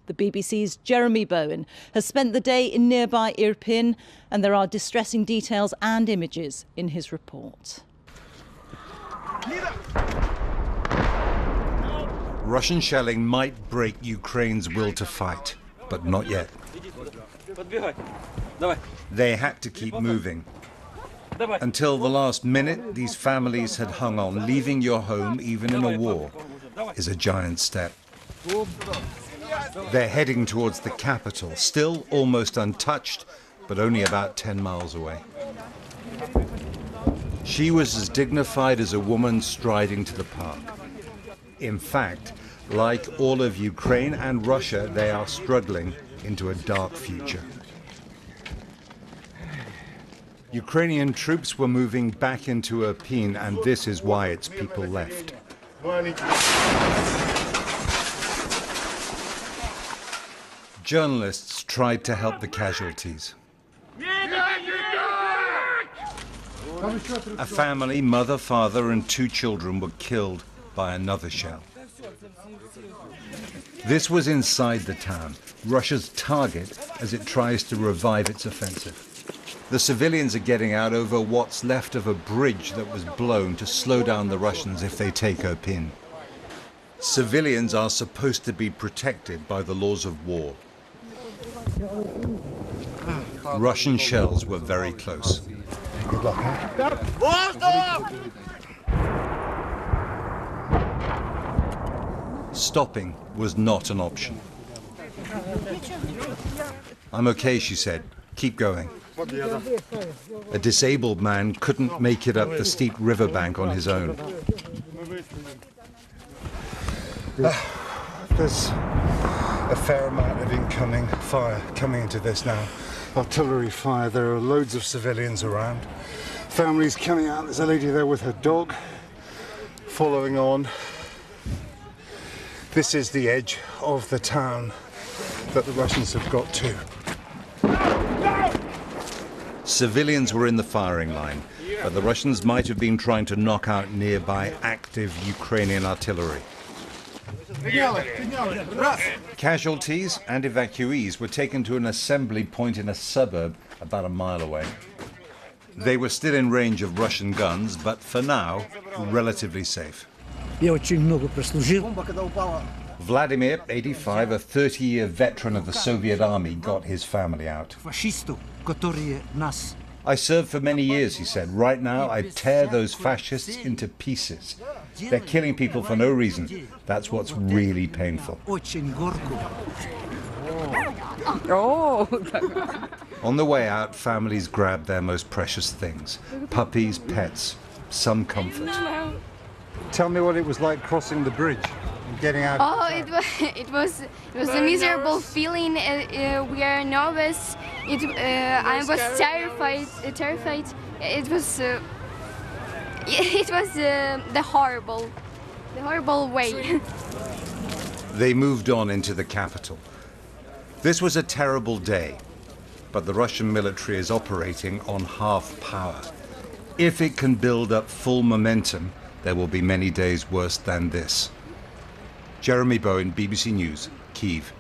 The BBC's Jeremy Bowen has spent the day in nearby Irpin, and there are distressing details and images in his report. Russian shelling might break Ukraine's will to fight, but not yet. They had to keep moving. Until the last minute, these families had hung on. Leaving your home, even in a war, is a giant step. They're heading towards the capital, still almost untouched, but only about 10 miles away. She was as dignified as a woman striding to the park. In fact, like all of Ukraine and Russia, they are struggling into a dark future. Ukrainian troops were moving back into Irpin, and this is why its people left. Journalists tried to help the casualties. A family, mother, father, and 2 children were killed by another shell. This was inside the town, Russia's target as it tries to revive its offensive. The civilians are getting out over what's left of a bridge that was blown to slow down the Russians if they take Irpin. Civilians are supposed to be protected by the laws of war. Russian shells were very close. Good luck, Stopping was not an option. "I'm okay," she said. "Keep going." A disabled man couldn't make it up the steep riverbank on his own. There's a fair amount of incoming fire coming into this now. Artillery fire. There are loads of civilians around. Families coming out. There's a lady there with her dog following on. This is the edge of the town that the Russians have got to. Civilians were in the firing line, but the Russians might have been trying to knock out nearby active Ukrainian artillery. Casualties and evacuees were taken to an assembly point in a suburb about a mile away. They were still in range of Russian guns, but for now, relatively safe. Vladimir, 85, a 30-year veteran of the Soviet army, got his family out. "I served for many years," he said. "Right now, I tear those fascists into pieces. They're killing people for no reason. That's what's really painful." On the way out, families grabbed their most precious things: puppies, pets, some comfort. Tell me what it was like crossing the bridge and getting out. It was a miserable feeling. We are nervous. I was terrified. It was the horrible way. They moved on into the capital. This was a terrible day, but the Russian military is operating on half power. If it can build up full momentum, there will be many days worse than this. Jeremy Bowen, BBC News, Kyiv.